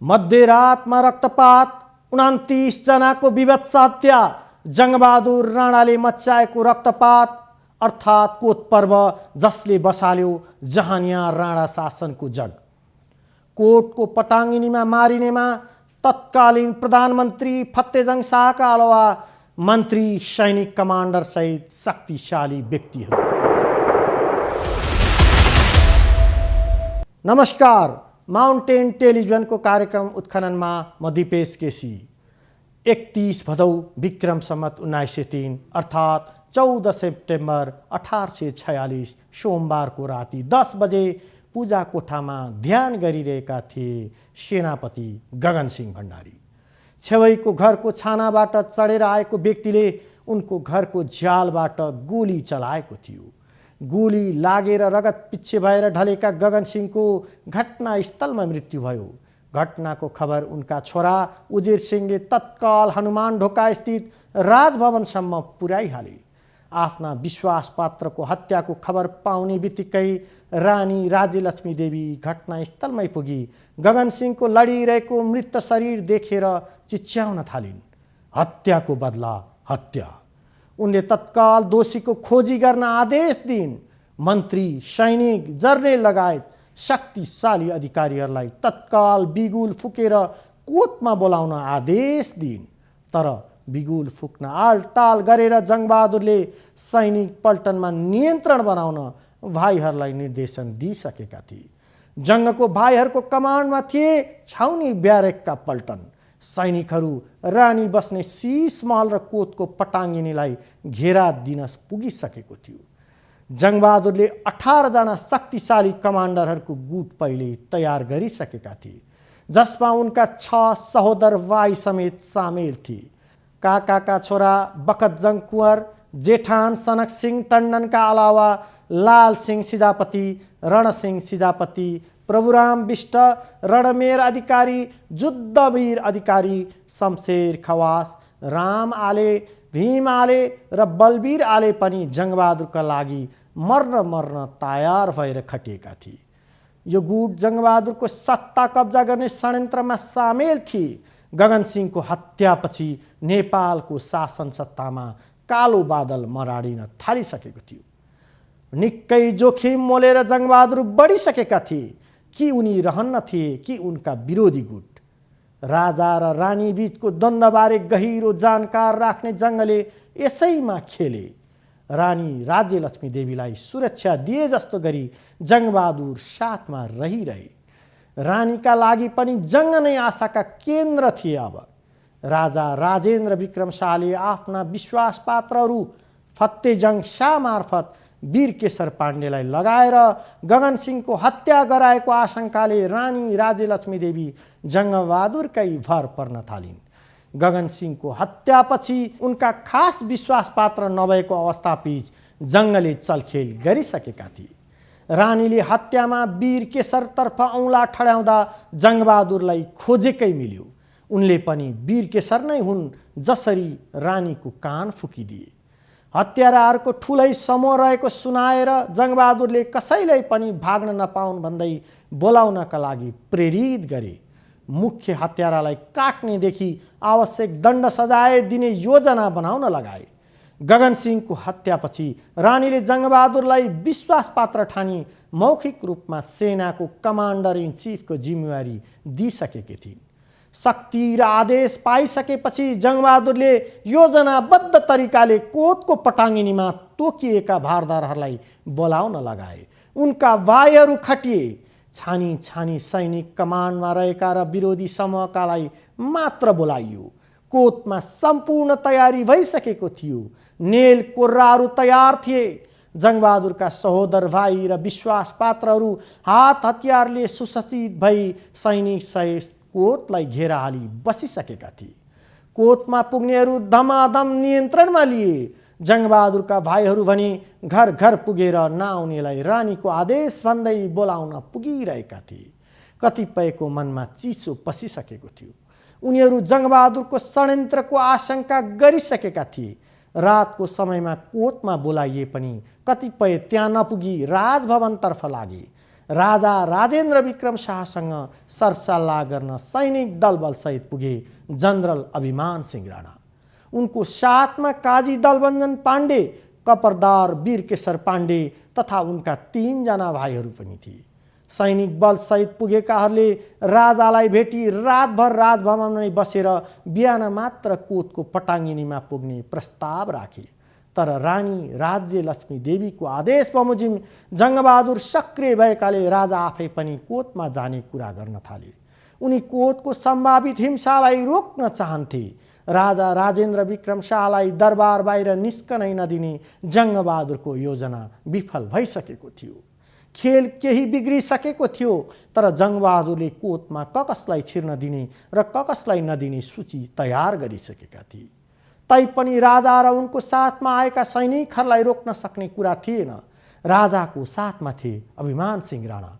मध्यरातमा रक्तपात, 29 जनाको विभत्स हत्या। जङ्गबहादुर राणाले मच्चाएको रक्तपात अर्थात् कोत पर्व जसले बसाल्यो जहानिया राणा शासनको जग। कोटको पटाङ्गिनीमा मारिनेमा तत्कालीन प्रधानमन्त्री फत्तेजङ शाहका अलावा मन्त्री, सैनिक कमान्डर सहित शक्तिशाली व्यक्तिहरू। नमस्कार, माउन्टेन टेलिभिजनको कार्यक्रम उत्खननमा म दिपेश केसी। 31 भदौ विक्रम सम्वत 1903 अर्थात् 14 सेप्टेम्बर 1846 सोमबारको राति 10 बजे पूजा कोठामा ध्यान गरिरहेका थिए सेनापति गगनसिंह भण्डारी। छेवैको घरको छानाबाट चढेर आएको व्यक्तिले उनको घरको झ्यालबाट गोली चलाएको थियो। गोली लागेर रगत पिच्छे भएर ढलेका गगनसिंहको घटनास्थलमा मृत्यु भयो। घटनाको खबर उनका छोरा उजिर सिंहले तत्काल हनुमान ढोका स्थित राजभवनसम्म पुर्याइहाले। आफ्ना विश्वास पात्रको हत्याको खबर पाउने बित्तिकै रानी राज्यलक्ष्मी देवी घटनास्थलमै पुगी गगनसिंहको लडिरहेको मृत शरीर देखेर चिच्याउन थालिन्, हत्याको बदला हत्या। उनले तत्काल दोषीको खोजी गर्न आदेश दिइन्। मन्त्री, सैनिक, जर्नेल लगायत शक्तिशाली अधिकारीहरूलाई तत्काल बिगुल फुकेर कोतमा बोलाउन आदेश दिइन्। तर बिगुल फुक्न आलटाल गरेर जङ्गबहादुरले सैनिक पल्टनमा नियन्त्रण बनाउन भाइहरूलाई निर्देशन दिइसकेका थिए। जङ्गको भाइहरूको कमान्डमा थिए छाउनी ब्यारेकका पल्टन। सैनिकहरू रानी बस्ने शीश महल र कोतको पटाङ्गिनीलाई घेरा दिन पुगिसकेको थियो। जङ्गबहादुरले 18 जना शक्तिशाली कमान्डरहरूको गुट पहिले तयार गरिसकेका थिए, जसमा उनका 6 सहोदर भाइ समेत सामेल थिए। काकाका छोरा बखतजङ कुँवर, जेठान सनक सिंह टन्डनका अलावा लाल सिंह सिजापति, रणसिंह सिजापति, प्रभुराम बिष्ट, रणमेर अधिकारी, जुद्धवीर अधिकारी, शमशेर खवास, राम आले, भीम आले र बलबीर आले पनि जङ्गबहादुरका लागि मर्न तयार भएर खटिएका थिए। यो गुट जङ्गबहादुरको सत्ता कब्जा गर्ने षड्यन्त्रमा सामेल थिए। गगनसिंहको हत्यापछि नेपालको शासन सत्तामा कालो बादल मराडिन थालिसकेको थियो। निकै जोखिम मोलेर जङ्गबहादुर बढिसकेका थिए। कि उनी रहन्न थिए कि उनका विरोधी गुट। राजा र रानी बीचको द्वन्द्वबारे गहिरो जानकार राख्ने जङ्गले यसैमा खेले। रानी राज्यलक्ष्मी देवीलाई सुरक्षा दिए जस्तो गरी जङ्गबहादुर साथमा रहिरहे। रानीका लागि पनि जङ्ग नै आशाका केन्द्र थिए। अब राजा राजेन्द्र विक्रम शाहले आफ्ना विश्वास पात्रहरू फत्तेजङ शाह मार्फत वीरकेशर पाण्डेलाई लगाएर गगनसिंहको हत्या गराएको आशंकाले रानी राज्यलक्ष्मी देवी जङ्गबहादुरकै भर पर्न थालिन्। गगनसिंहको हत्यापछि उनका खास विश्वास पात्र नभएको अवस्थाबीच जङ्गले चलखेल गरिसकेका थिए। रानीले हत्यामा वीरकेशरतर्फ औँला ठड्याउँदा जङ्गबहादुरलाई खोजेकै मिल्यो। उनले पनि वीरकेशर नै हुन् जसरी रानीको कान फुकिदिए। हत्याराहरूको ठुलै समूह रहेको सुनाएर जङ्गबहादुरले कसैलाई पनि भाग्न नपाउन् भन्दै बोलाउनका लागि प्रेरित गरे। मुख्य हत्यारालाई काट्नेदेखि आवश्यक दण्ड सजाय दिने योजना बनाउन लगाए। गगनसिंहको हत्यापछि रानीले जङ्गबहादुरलाई विश्वास पात्र ठानी मौखिक रूपमा सेनाको कमान्डर इन चिफको जिम्मेवारी दिइसकेकी थिइन्। शक्ति र आदेश पाइसकेपछि जङ्गबहादुरले योजनाबद्ध तरिकाले कोतको पटाङ्गिनीमा तोकिएका भारदारहरूलाई बोलाउन लगाए। उनका भाइहरू खटिए। छानी छानी सैनिक कमान्डमा रहेका र विरोधी समूहकालाई मात्र बोलाइयो। कोतमा सम्पूर्ण तयारी भइसकेको थियो। नेल कोर्राहरू तयार थिए। जङ्गबहादुरका सहोदर भाइ र विश्वास पात्रहरू हात हतियारले सुसज्जित भई सैनिक सहित कोतलाई घेरा हाली बसिसकेका थिए। कोतमा पुग्नेहरू धमाधम नियन्त्रणमा लिए। जङ्गबहादुरका भाइहरू भने घर घर पुगेर नआउनेलाई रानीको आदेश भन्दै बोलाउन पुगिरहेका थिए। कतिपयको मनमा चिसो पसिसकेको थियो। उनीहरू जङ्गबहादुरको षड्यन्त्रको आशंका गरिसकेका थिए। रातको समयमा कोतमा बोलाइए पनि कतिपय त्यहाँ नपुगी राजभवनतर्फ लागे। राजा राजेन्द्र विक्रम शाहसँग सरसल्लाह गर्न सैनिक दलबलसहित पुगे जनरल अभिमान सिंह राणा। उनको साथमा काजी दलबन्धन पाण्डे, कपरदार वीरकेशर पाण्डे तथा उनका 3 जना भाइहरू पनि थिए। सैनिक बलसहित पुगेकाहरूले राजालाई भेटी रातभर राजभवनमै बसेर बिहान मात्र कोतको पटाङ्गिनीमा पुग्ने प्रस्ताव राखे। तर रानी राज्य लक्ष्मी देवीको आदेश बमोजिम जङ्गबहादुर सक्रिय भएकाले राजा आफै पनि कोतमा जाने कुरा गर्न थाले। उनी कोतको सम्भावित हिंसालाई रोक्न चाहन्थे। राजा राजेन्द्र विक्रम शाहलाई दरबार बाहिर निस्कनै नदिने जङ्गबहादुरको योजना विफल भइसकेको थियो। खेल केही बिग्रिसकेको थियो, तर जङ्गबहादुरले कोतमा ककसलाई छिर्न दिने र ककसलाई नदिने सूची तयार गरिसकेका थिए। तैपनि राजा र उनको साथमा आएका सैनिकहरूलाई रोक्न सक्ने कुरा थिएन। राजाको साथमा थिए अभिमान सिंह राणा,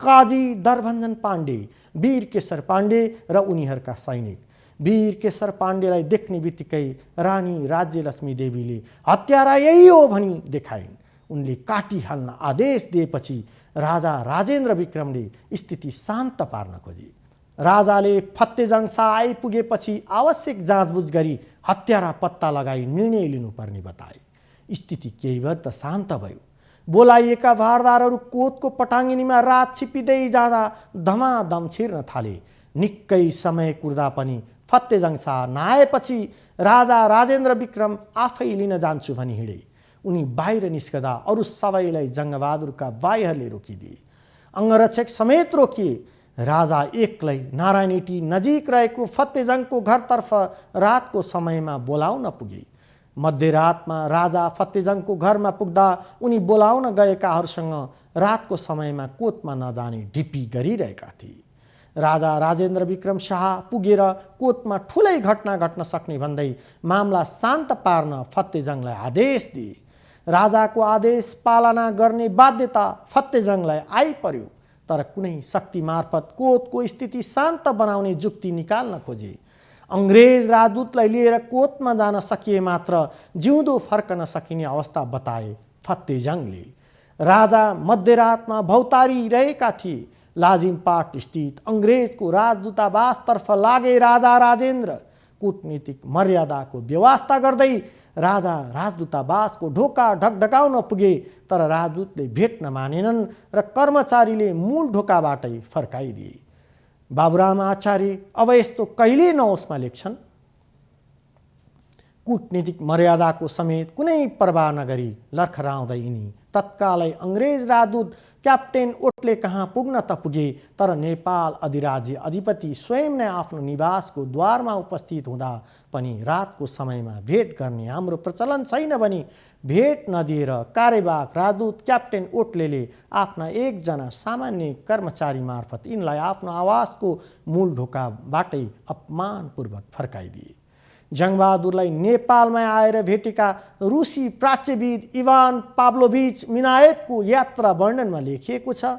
काजी दलबन्धन पाण्डे, वीरकेशर पाण्डे र उनीहरूका सैनिक। वीरकेशर पाण्डेलाई देख्ने बित्तिकै रानी राज्यलक्ष्मी देवीले हत्यारा यही हो भनी देखाइन्। उनले काटिहाल्न आदेश दिएपछि राजा राजेन्द्र विक्रमले स्थिति शान्त पार्न खोजे। राजाले फत्तेजङ शाह आइपुगेपछि आवश्यक जाँचबुझ गरी हत्यारा पत्ता लगाई निर्णय लिनुपर्ने बताए। स्थिति केही बेर त शान्त भयो। बोलाइएका भारदारहरू कोतको पटाङ्गिनीमा रात छिपिँदै जाँदा धमाधम छिर्न थाले। निकै समय कुर्दा पनि फत्तेजङ शाह नआएपछि राजा राजेन्द्र विक्रम आफै लिन जान्छु भनी हिँडे। उनी बाहिर निस्कदा अरू सबैलाई जङ्गबहादुरका भाइहरूले रोकिदिए। अङ्गरक्षक समेत रोकिए। राजा एक्लै नारायणहिटी नजिक रहेको फत्तेजङको घरतर्फ रातको समयमा बोलाउन पुगे। मध्यरातमा राजा फत्तेजङको घरमा पुग्दा उनी बोलाउन गएकाहरूसँग रातको समयमा कोतमा नजाने ढिपी गरिरहेका थिए। राजा राजेन्द्र विक्रम शाह पुगेर कोतमा ठुलै घटना घट्न सक्ने भन्दै मामला शान्त पार्न फत्तेजङलाई आदेश दिए। राजाको आदेश पालना गर्ने बाध्यता फत्तेजङलाई आइपर्यो, तर कुनै शक्ति मार्फत कोतको स्थिति शान्त बनाउने जुक्ति निकाल्न खोजे। अङ्ग्रेज राजदूतलाई लिएर कोतमा जान सकिए मात्र जिउँदो फर्कन सकिने अवस्था बताए फत्तेजङले। राजा मध्यरातमा भौतारी रहेका थिए। लाजिमपाट स्थित अङ्ग्रेजको राजदूतावासतर्फ लागे राजा राजेन्द्र। कूटनीतिक मर्यादाको व्यवस्था गर्दै राजा राजदूतावासको ढोका ढकढकाउन पुगे, तर राजदूतले भेट्न मानेनन् र कर्मचारीले मूल ढोकाबाटै फर्काइदिए। बाबुराम आचार्य अब यस्तो कहिले नहोस्मा लेख्छन्। कूटनीतिक मर्यादाको समेत कुनै परवाह नगरी लर्खराउँदै यिनी तत्कालै अङ्ग्रेज राजदूत क्याप्टेन ओटले कहाँ पुग्न त पुगे, तर नेपाल अधिराज्य अधिपति स्वयं नै आफ्नो निवासको द्वारमा उपस्थित हुँदा पनि रातको समयमा भेट गर्ने हाम्रो प्रचलन छैन भनी भेट नदिएर कार्यवाहक राजदूत क्याप्टेन ओटले आफ्ना 1 जना सामान्य कर्मचारी मार्फत यिनलाई आफ्नो आवासको मूल ढोकाबाटै अपमानपूर्वक फर्काइदिए। जङ्गबहादुरलाई नेपालमा आएर भेटेका रुसी प्राच्यविद इभान पाब्लोभिच मिनाएभको यात्रा वर्णनमा लेखिएको छ।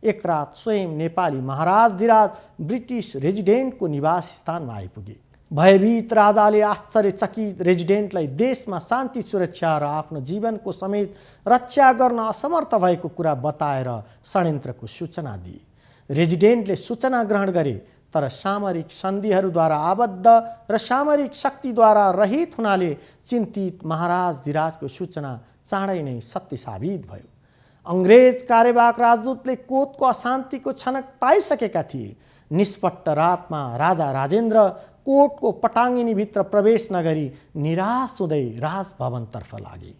एक रात स्वयं नेपाली महाराज धिराज ब्रिटिस रेजिडेन्टको निवास स्थानमा आइपुगे। भयभीत राजाले आश्चर्यचकित रेजिडेन्टलाई देशमा शान्ति सुरक्षा र आफ्नो जीवनको समेत रक्षा गर्न असमर्थ भएको कुरा बताएर षड्यन्त्रको सूचना दिए। रेजिडेन्टले सूचना ग्रहण गरे, तर सामरिक सन्धिहरूद्वारा आबद्ध र सामरिक शक्तिद्वारा रहित हुनाले चिन्तित महाराज धिराजको सूचना चाँडै नै सत्य साबित भयो। अङ्ग्रेज कार्यवाहक राजदूतले कोतको अशान्तिको छनक पाइसकेका थिए। निष्पट्ट रातमा राजा राजेन्द्र कोटको पटाङ्गिनीभित्र प्रवेश नगरी निराश हुँदै राजभवनतर्फ लागे।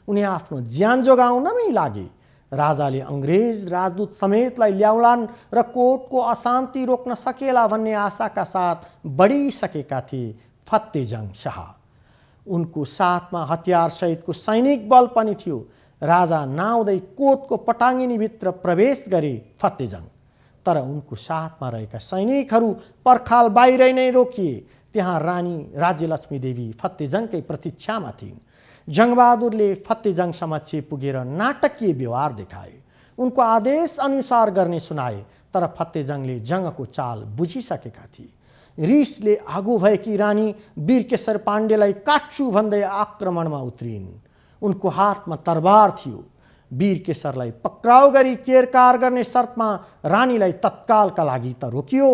उनी आफ्नो ज्यान जोगाउनमै लागे। राजाले अङ्ग्रेज राजदूत समेतलाई ल्याउलान् र कोटको अशान्ति रोक्न सकेला भन्ने आशाका साथ बढिसकेका थिए फत्तेजङ शाह। उनको साथमा हतियारसहितको सैनिक बल पनि थियो। राजा नआउँदै कोतको पटाङ्गिनीभित्र प्रवेश गरे फत्तेजङ, तर उनको साथमा रहेका सैनिकहरू पर्खाल बाहिरै नै रोकिए। त्यहाँ रानी राज्यलक्ष्मी देवी फत्तेजङकै प्रतीक्षामा थिइन्। जङ्गबहादुरले फत्तेजङ समक्ष पुगेर नाटकीय व्यवहार देखाए। उनको आदेश अनुसार गर्ने सुनाए, तर फत्तेजङले जङ्गको चाल बुझिसकेका थिए। रिसले आगो भएकी रानी वीरकेशर पाण्डेलाई काट्छु भन्दै आक्रमणमा उत्रिन्। उनको हातमा तरबार थियो। वीरकेशरलाई पक्राउ गरी केरकार गर्ने शर्तमा रानीलाई तत्कालका लागि त रोकियो,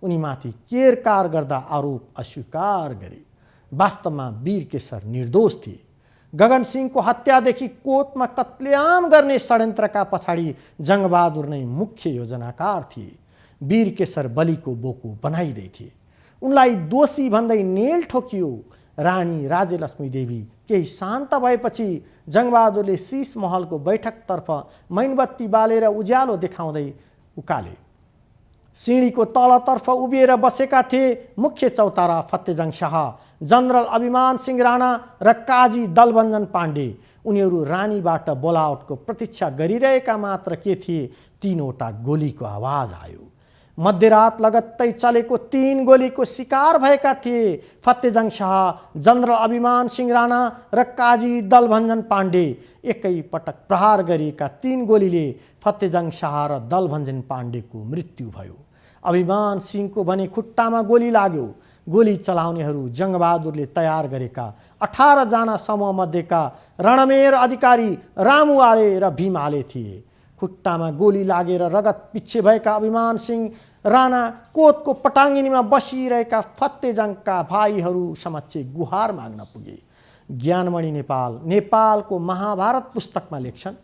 उनीमाथि केरकार गर्दा आरोप अस्वीकार गरे। वास्तवमा वीरकेशर निर्दोष थिए। गगनसिंहको हत्यादेखि कोतमा कत्लेआम गर्ने षड्यन्त्रका पछाडि जङ्गबहादुर नै मुख्य योजनाकार थिए। वीरकेशर बलिको बोको बनाइदै थिए। उनलाई दोषी भन्दै नेल ठोकियो। रानी राज्यलक्ष्मी देवी केही शान्त भएपछि जङ्गबहादुरले शीश महलको बैठकतर्फ मैनबत्ती बालेर उज्यालो देखाउँदै उकाले। सिँढीको तलतर्फ उभिएर बसेका थिए मुख्य चौतारा फतेजङ शाह, जनरल अभिमान सिंह राणा र काजी दलभञ्जन पाण्डे। उनीहरू रानीबाट बोलावटको प्रतीक्षा गरिरहेका मात्र के थिए, 3वटा गोलीको आवाज आयो। मध्यरात लगत्तै चलेको 3 गोलीको शिकार भएका थिए फतेजङ शाह, जनरल अभिमान सिंह राणा र काजी दलभञ्जन पाण्डे। एकै पटक प्रहार गरिएका 3 गोलीले फतेजङ शाह र दलभञ्जन पाण्डेको मृत्यु भयो। अभिमान सिंहको भने खुट्टामा गोली लाग्यो। गोली चलाउनेहरू जङ्गबहादुरले तयार गरेका 18 जना समूहमध्येका रणमेर अधिकारी रामु आले र भीम आले थिए। खुट्टामा गोली लागेर रगत पिच्छे भएका अभिमान सिंह राणा कोतको पटाङ्गिनीमा बसिरहेका फतेजङका भाइहरू समक्ष गुहार माग्न पुगे। ज्ञानमणि नेपाल नेपालको महाभारत पुस्तकमा लेख्छन्,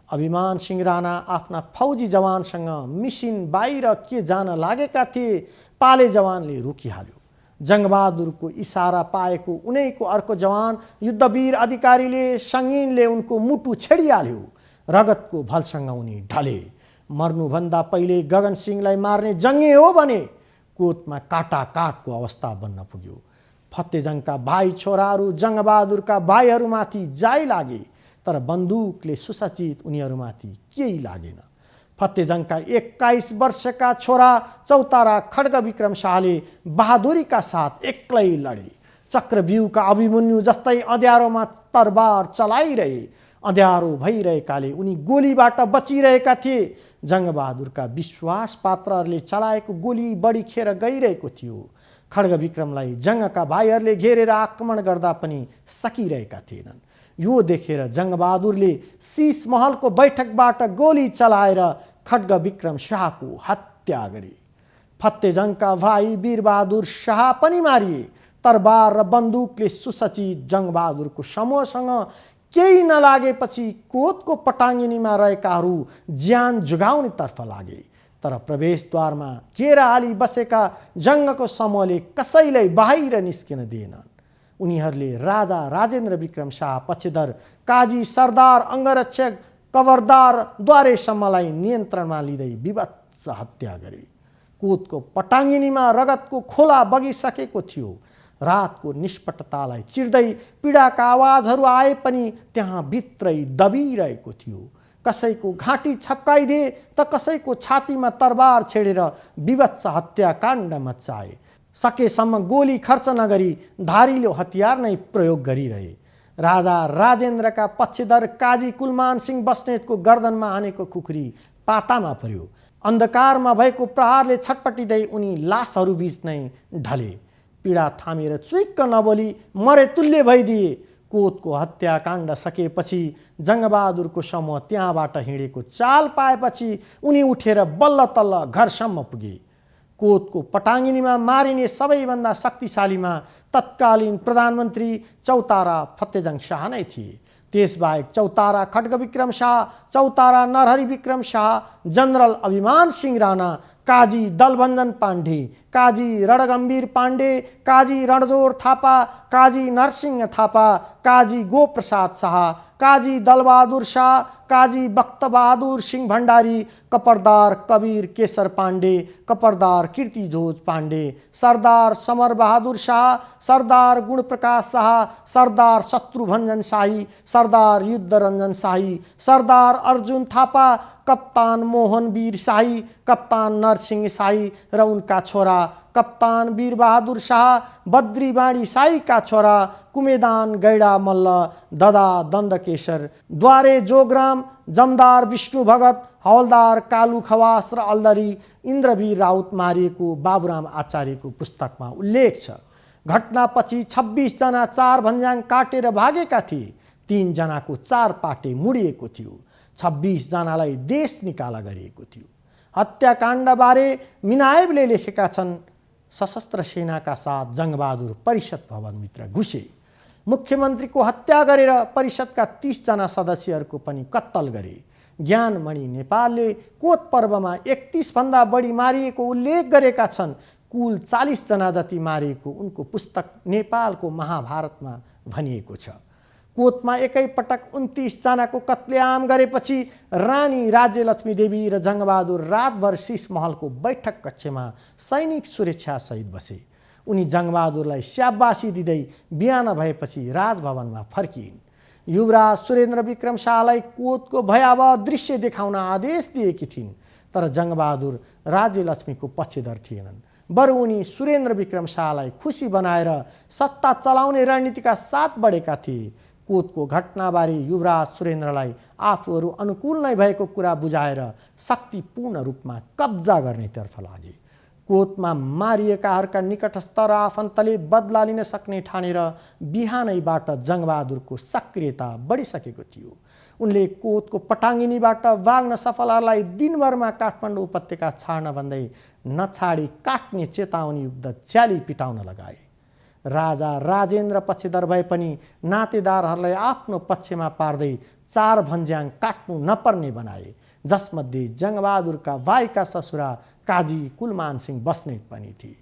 अभिमान सिंह राणा आफ्ना फौजी जवानसँग मिसिन बाहिर के जान लागेका थिए, पाले जवानले रोकिहाल्यो। जङ्गबहादुरको इसारा पाएको उनैको अर्को जवान युद्धवीर अधिकारीले सङ्गिनले उनको मुटु छेडिहाल्यो। रगतको भलसँग उनी ढले। मर्नुभन्दा पहिले गगनसिंहलाई मार्ने जङ्गे हो भने कोतमा काटा काटको अवस्था बन्न पुग्यो। फतेजङका भाइ छोराहरू जङ्गबहादुरका भाइहरूमाथि जाइ लागे, तर बन्दुकले सुसज्जित उनीहरूमाथि केही लागेन। फतेजङका 21 वर्षका छोरा चौतारा खड्गविक्रम शाहले बहादुरीका साथ एक्लै लडे। चक्रव्यूहका अभिमन्यु जस्तै अँध्यारोमा तरबार चलाइरहे। अँध्यारो भइरहेकाले उनी गोलीबाट बचिरहेका थिए। जङ्गबहादुरका विश्वास पात्रहरूले चलाएको गोली बढी खेर गइरहेको थियो। खड्गविक्रमलाई जङ्गका भाइहरूले घेरेर आक्रमण गर्दा पनि सकिरहेका थिएनन्। यो देखेर जङ्गबहादुरले शीश महलको बैठकबाट गोली चलाएर खड्गविक्रम शाहको हत्या गरे। फतेजङका भाइ वीरबहादुर शाह पनि मारिए। तरबार र बन्दुकले सुसज्जित जङ्गबहादुरको समूहसँग केही नलागेपछि कोतको पटाङ्गिनीमा रहेकाहरू ज्यान जोगाउनेतर्फ लागे। तर प्रवेशद्वारमा घेरा हाली बसेका जङ्गको समूहले कसैलाई बाहिर निस्किन दिएनन्। उनीहरूले राजा राजेन्द्र विक्रम शाह पक्षधर काजी सरदार अङ्गरक्षक कवरदार द्वारेसम्मलाई नियन्त्रणमा लिँदै विभत्स हत्या गरे। कोतको पटाङ्गिनीमा रगतको खोला बगिसकेको थियो। रातको निष्पटतालाई चिर्दै पीडाका आवाजहरू आए पनि त्यहाँ भित्रै दबिरहेको थियो। कसैको घाँटी छप्काइदिए त कसैको छातीमा तरबार छेडेर विभत्स हत्याकाण्ड मचाए। सकेसम्म गोली खर्च नगरी धारिलो हतियार नै प्रयोग गरिरहे। राजा राजेन्द्रका पक्षधर काजी कुलमान सिंह बस्नेतको गर्दनमा हानेको खुकुरी पातामा पर्यो। अन्धकारमा भएको प्रहारले छटपटिँदै उनी लासहरू बीच नै ढले। पीडा थामेर चुइक्क नबोली मरे तुल्य भइदिए। कोतको हत्याकाण्ड सकेपछि जङ्गबहादुरको समूह त्यहाँबाट हिँडेको चाल पाएपछि उनी उठेर बल्ल तल्ल घरसम्म पुगे। कोतको पटाङ्गिनीमा मारिने सबैभन्दा शक्तिशालीमा तत्कालीन प्रधानमन्त्री चौतारा फतेजङ शाह नै थिए। त्यसबाहेक चौतारा खड्गविक्रम शाह, चौतारा नरहरि विक्रम शाह, जनरल अभिमान सिंह राणा, काजी दलभञ्जन पाण्डे, काजी रणगम्भीर पाण्डे, काजी रणजोर थापा, काजी नरसिंह थापा, काजी गोप्रसाद शाह, काजी दलबहादुर शाह, काजी बख्तबहादुर सिंह भण्डारी, कपरदार कबीर केशर पाण्डे, कपरदार कीर्तिजोज पाण्डे, सरदार समर बहादुर शाह, सरदार गुणप्रकाश शाह, सरदार शत्रुभञ्जन शाही, सरदार युद्धरञ्जन शाही, सरदार अर्जुन थापा, कप्तान मोहन वीर शाही, कप्तान नरसिंह शाही र उनका छोरा कप्तान वीरबहादुर शाह, बद्रीबाणी शाहीका छोरा कुमेदान गैडा मल्ल, ददा दन्दकेशर, द्वारे जोग्राम, जमदार विष्णु भगत, हवलदार कालु खवास र अल्दरी इन्द्रवीर राउत मारिएको बाबुराम आचार्यको पुस्तकमा उल्लेख छ। घटनापछि 26 जना 4 भन्ज्याङ काटेर भागेका थिए। 3 जनाको 4 पाटे मुडिएको थियो। 26 जनालाई देश निकाला गरिएको थियो। हत्याकाण्डबारे मिनायबले लेखेका छन्, सशस्त्र सेनाका साथ जङ्गबहादुर परिषद भवनभित्र घुसे, मुख्यमन्त्रीको हत्या गरेर परिषदका 30 जना सदस्यहरूको पनि कत्तल गरे। ज्ञानमणि नेपालले कोत पर्वमा 31 भन्दा बढी मारिएको उल्लेख गरेका छन्। कुल 40 जना जति मारिएको उनको पुस्तक नेपालको महाभारतमा भनिएको छ। कोतमा एकैपटक 29 जनाको कत्लेआम गरेपछि रानी राज्यलक्ष्मी देवी र जङ्गबहादुर रातभर शीश महलको बैठक कक्षमा सैनिक सुरक्षासहित बसे। उनी जङ्गबहादुरलाई स्याबासी दिँदै बिहान भएपछि राजभवनमा फर्किइन्। युवराज सुरेन्द्र विक्रम शाहलाई कोतको भयावह दृश्य देखाउन आदेश दिएकी थिइन्, तर जङ्गबहादुर राज्यलक्ष्मीको पक्षधर थिएनन्। बरु उनी सुरेन्द्र विक्रम शाहलाई खुसी बनाएर सत्ता चलाउने रणनीतिका साथ बढेका थिए। कोतको घटनाबारे युवराज सुरेन्द्रलाई आफूहरू अनुकूल नै भएको कुरा बुझाएर शक्तिपूर्ण रूपमा कब्जा गर्नेतर्फ लागे। कोतमा मारिएकाहरूका निकटस्थ र आफन्तले बदला लिन सक्ने ठानेर बिहानैबाट जङ्गबहादुरको सक्रियता बढिसकेको थियो। उनले कोतको पटाङ्गिनीबाट भाग्न सफलहरूलाई दिनभरमा काठमाडौँ उपत्यका छाड्न भन्दै नछाडी काट्ने चेतावनी युक्त झ्याली पिटाउन लगाए। राजा राजेन्द्र पक्षधर भए पनि नातेदारहरूलाई आफ्नो पक्षमा पार्दै 4 भन्ज्याङ काट्नु नपर्ने बनाए, जसमध्ये जङ्गबहादुरका भाइका ससुरा काजी कुलमान सिंह बस्नेत पनि थिए।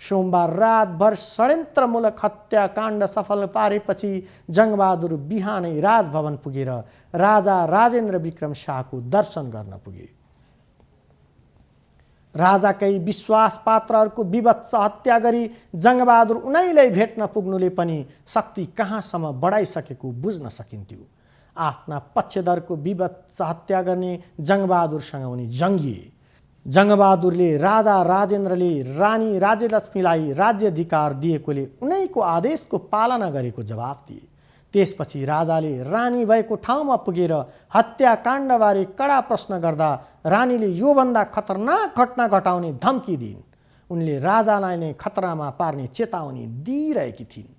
सोमबार रातभर षड्यन्त्रमूलक हत्याकाण्ड सफल पारेपछि जङ्गबहादुर बिहानै राजभवन पुगेर राजा राजेन्द्र विक्रम शाहको दर्शन गर्न पुगे। राजाकै विश्वासपात्रहरूको विभत्स हत्या गरी जङ्गबहादुर उनैलाई भेट्न पुग्नुले पनि शक्ति कहाँसम्म बढाइसकेको बुझ्न सकिन्थ्यो। आफ्ना पक्षधरको विभत्स हत्या गर्ने जङ्गबहादुरसँग उनी जङ्गिए। जङ्गबहादुरले राजा राजेन्द्रले रानी राज्यलक्ष्मीलाई राज्याधिकार दिएकोले उनैको आदेशको पालना गरेको जवाफ दिए। त्यसपछि राजाले रानी भएको ठाउँमा पुगेर हत्याकाण्डबारे कडा प्रश्न गर्दा रानीले योभन्दा खतरनाक घटना घटाउने धम्की दिइन्। उनले राजालाई नै खतरामा पार्ने चेतावनी दिइरहेकी थिइन्।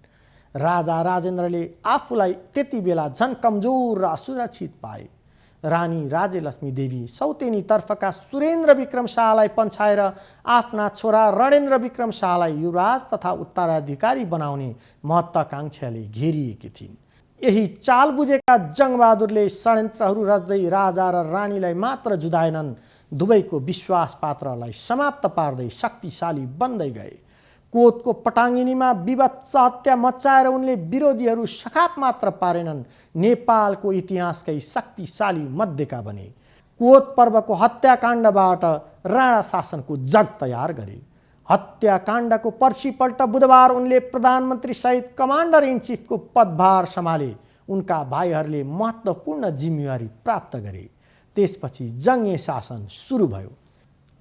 राजा राजेन्द्रले आफूलाई त्यति बेला झन कमजोर र असुरक्षित पाए। रानी राज्यलक्ष्मी देवी सौतेनीतर्फका सुरेन्द्र विक्रम शाहलाई पन्छाएर आफ्ना छोरा रणेन्द्र विक्रम शाहलाई युवराज तथा उत्तराधिकारी बनाउने महत्त्वाकांक्षाले घेरिएकी थिइन्। यही चाल बुझेका जङ्गबहादुरले षड्यन्त्रहरू रच्दै राजा र रानीलाई मात्र जुधाएनन्, दुवैको विश्वासपात्रलाई समाप्त पार्दै शक्तिशाली बन्दै गए। कोतको पटाङ्गिनीमा विभत्स हत्या मचाएर उनले विरोधीहरू सखाप मात्र पारेनन्, नेपालको इतिहासकै शक्तिशाली मध्येका बने। कोत पर्वको हत्याकाण्डबाट राणा शासनको जग तयार गरे। हत्याकाण्डको पर्सिपल्ट बुधबार उनले प्रधानमन्त्री सहित कमान्डर इन चिफको पदभार सम्हाले। उनका भाइहरूले महत्त्वपूर्ण जिम्मेवारी प्राप्त गरे। त्यसपछि जङ्गे शासन सुरु भयो।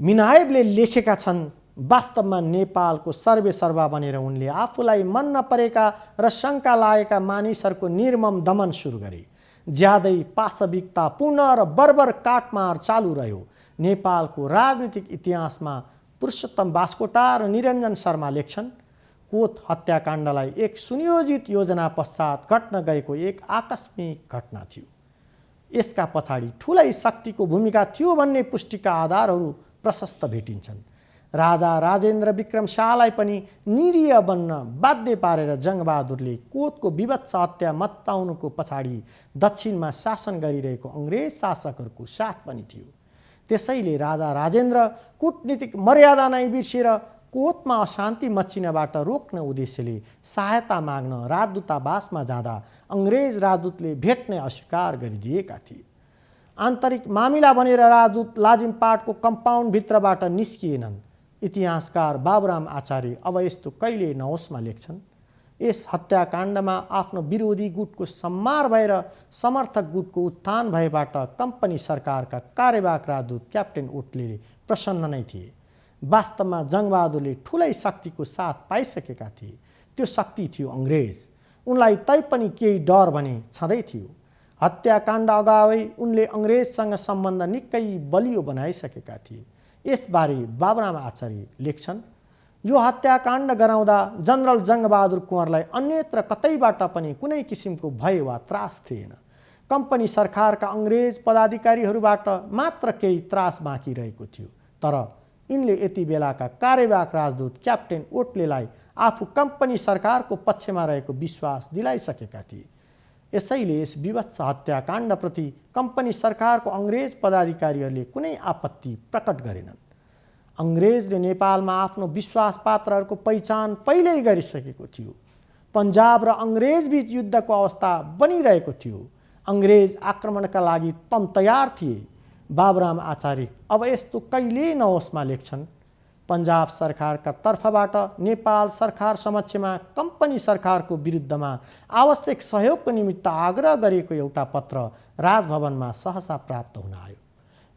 मिनायबले लेखेका छन्, वास्तवमा नेपालको सर्वेसर्वा बनेर उनले आफूलाई मन नपरेका र शङ्का लागेका मानिसहरूको निर्मम दमन सुरु गरे। ज्यादै पाशविकतापूर्ण र बर्बर काटमार चालु रह्यो। नेपालको राजनीतिक इतिहासमा पुरुषोत्तम बास्कोटा र निरञ्जन शर्मा लेख्छन्, कोत हत्याकाण्डलाई एक सुनियोजित योजना पश्चात घट्न गएको एक आकस्मिक घटना थियो। यसका पछाडि ठुलै शक्तिको भूमिका थियो भन्ने पुष्टिका आधारहरू प्रशस्त भेटिन्छन्। राजा राजेन्द्र विक्रम शाहलाई पनि निरीह बन्न बाध्य पारेर जङ्गबहादुरले कोतको विभत्स हत्या मत्ताउनुको पछाडि दक्षिणमा शासन गरिरहेको अङ्ग्रेज शासकहरूको साथ पनि थियो। त्यसैले राजा राजेन्द्र कूटनीतिक मर्यादा नै बिर्सेर कोतमा अशान्ति मच्चिनबाट रोक्न उद्देश्यले सहायता माग्न राजदूतावासमा जाँदा अङ्ग्रेज राजदूतले भेट्ने अस्वीकार गरिदिएका थिए। आन्तरिक मामिला भनेर राजदूत लाजिमपाटको कम्पाउन्डभित्रबाट निस्किएनन्। इतिहासकार बाबुराम आचार्य अब यस्तो कहिले नहोस्मा लेख्छन्, यस हत्याकाण्डमा आफ्नो विरोधी गुटको सम्मार भएर समर्थक गुटको उत्थान भएबाट कम्पनी सरकारका कार्यवाहक राजदूत क्याप्टेन ओटले प्रसन्न नै थिए। वास्तवमा जङ्गबहादुरले ठुलै शक्तिको साथ पाइसकेका थिए। त्यो शक्ति थियो अङ्ग्रेज। उनलाई तैपनि केही डर भने छँदै थियो। हत्याकाण्ड अगावै उनले अङ्ग्रेजसँग सम्बन्ध निकै बलियो बनाइसकेका थिए। यसबारे बाबुराम आचार्य लेख्छन्, यो हत्याकाण्ड गराउँदा जनरल जङ्गबहादुर कुँवरलाई अन्यत्र कतैबाट पनि कुनै किसिमको भय वा त्रास थिएन। कम्पनी सरकारका अङ्ग्रेज पदाधिकारीहरूबाट मात्र केही त्रास बाँकी रहेको थियो। तर यिनले यति बेलाका कार्यवाहक राजदूत क्याप्टेन ओटलेलाई आफू कम्पनी सरकारको पक्षमा रहेको विश्वास दिलाइसकेका थिए। यसैले यस विभत्स हत्याकाण्डप्रति कम्पनी सरकारको अङ्ग्रेज पदाधिकारीहरूले कुनै आपत्ति प्रकट गरेनन्। अङ्ग्रेजले नेपालमा आफ्नो विश्वासपात्रहरूको पहिचान पहिल्यै गरिसकेको थियो। पन्जाब र अङ्ग्रेजबीच युद्धको अवस्था बनिरहेको थियो। अङ्ग्रेज आक्रमणका लागि तम तयार थिए। बाबुराम आचार्य अब यस्तो कहिल्यै नहोस्मा लेख्छन्, पन्जाब सरकारका तर्फबाट नेपाल सरकार समक्षमा कम्पनी सरकारको विरुद्धमा आवश्यक सहयोगको निमित्त आग्रह गरेको एउटा पत्र राजभवनमा सहसा प्राप्त हुन आयो।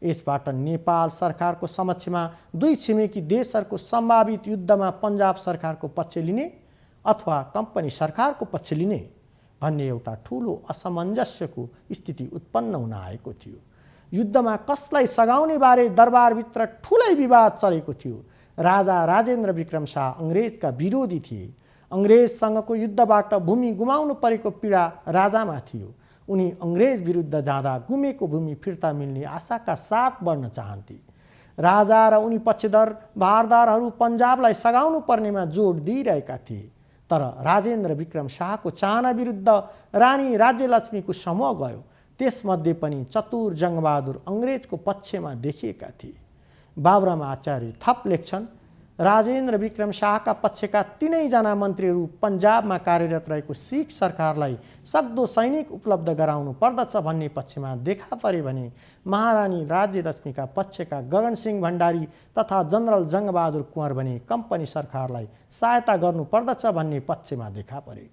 यसबाट नेपाल सरकारको समक्षमा दुई छिमेकी देशहरूको सम्भावित युद्धमा पन्जाब सरकारको पक्ष लिने अथवा कम्पनी सरकारको पक्ष लिने भन्ने एउटा ठूलो असमञ्जस्यको स्थिति उत्पन्न हुन आएको थियो। युद्धमा कसलाई सघाउने बारे दरबारभित्र ठूलै विवाद चलेको थियो। राजा राजेन्द्र विक्रम शाह अङ्ग्रेजका विरोधी थिए। अङ्ग्रेजसँगको युद्धबाट भूमि गुमाउनु परेको पीडा राजामा थियो। उनी अङ्ग्रेज विरुद्ध जाँदा गुमेको भूमि फिर्ता मिल्ने आशाका साथ बढ्न चाहन्थे। राजा र उनी पक्षधर भारदारहरू पन्जाबलाई सघाउनु पर्नेमा जोड दिइरहेका थिए। तर राजेन्द्र विक्रम शाहको चाहना विरुद्ध रानी राज्यलक्ष्मीको समूह गयो। त्यसमध्ये पनि चतुर जङ्गबहादुर अङ्ग्रेजको पक्षमा देखिएका थिए। बाबुराम आचार्य थप लेख्छन्, राजेन्द्र विक्रम शाहका पक्षका तीनैजना मन्त्रीहरू पन्जाबमा कार्यरत रहेको सिख सरकारलाई सक्दो सैनिक उपलब्ध गराउनु पर्दछ भन्ने पक्षमा देखा परे भने महारानी राज्यलक्ष्मीका पक्षका गगनसिंह भण्डारी तथा जनरल जङ्गबहादुर कुँवर भने कम्पनी सरकारलाई सहायता गर्नु पर्दछ भन्ने पक्षमा देखा परे।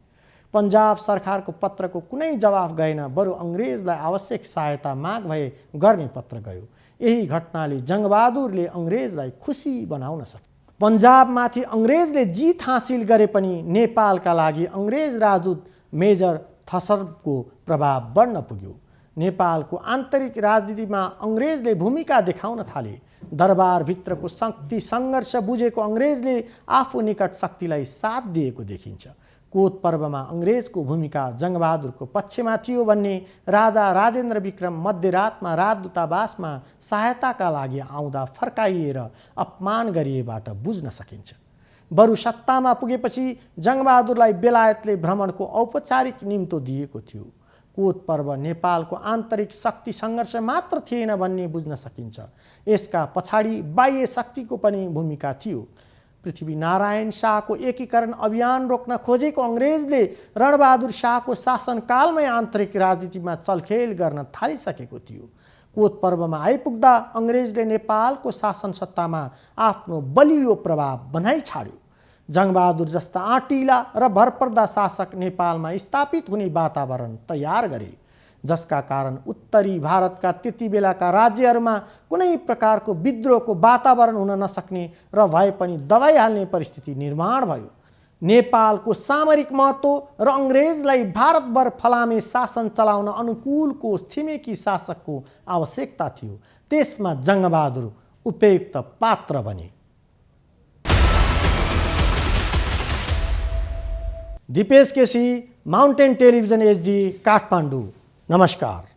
पन्जाब सरकारको पत्रको कुनै जवाफ गएन, बरु अङ्ग्रेजलाई आवश्यक सहायता माग भए गर्ने पत्र गयो। यही घटनाले जङ्गबहादुरले अङ्ग्रेजलाई खुसी बनाउन सके। पन्जाबमाथि अङ्ग्रेजले जित हासिल गरे पनि नेपालका लागि अङ्ग्रेज राजदूत मेजर थसरको प्रभाव बढ्न पुग्यो। नेपालको आन्तरिक राजनीतिमा अङ्ग्रेजले भूमिका देखाउन थाले। दरबारभित्रको शक्ति सङ्घर्ष बुझेको अङ्ग्रेजले आफू निकट शक्तिलाई साथ दिएको देखिन्छ। कोत पर्वमा अङ्ग्रेजको भूमिका जङ्गबहादुरको पक्षमा थियो भन्ने राजा राजेन्द्र विक्रम मध्यरातमा राजदूतावासमा सहायताका लागि आउँदा फर्काइएर अपमान गरिएबाट बुझ्न सकिन्छ। बरु सत्तामा पुगेपछि जङ्गबहादुरलाई बेलायतले भ्रमणको औपचारिक निम्तो दिएको थियो। कोत पर्व नेपालको आन्तरिक शक्ति सङ्घर्ष मात्र थिएन भन्ने बुझ्न सकिन्छ। यसका पछाडि बाह्य शक्तिको पनि भूमिका थियो। पृथ्वीनारायण शाहको एकीकरण अभियान रोक्न खोजेको अङ्ग्रेजले रणबहादुर शाहको शासनकालमै आन्तरिक राजनीतिमा चलखेल गर्न थालिसकेको थियो। कोत पर्वमा आइपुग्दा अङ्ग्रेजले नेपालको शासन सत्तामा आफ्नो बलियो प्रभाव बनाइ छाड्यो। जङ्गबहादुर जस्ता आँटिला र भरपर्दा शासक नेपालमा स्थापित हुने वातावरण तयार गरे, जसका कारण उत्तरी भारतका त्यति बेलाका राज्यहरूमा कुनै प्रकारको विद्रोहको वातावरण हुन नसक्ने र भए पनि दबाइहाल्ने परिस्थिति निर्माण भयो। नेपालको सामरिक महत्त्व र अङ्ग्रेजलाई भारतभर फलामे शासन चलाउन अनुकूलको छिमेकी शासकको आवश्यकता थियो। त्यसमा जङ्गबहादुर उपयुक्त पात्र बने। Dipesh KC, mountain television HD, Kathmandu. नमस्कार।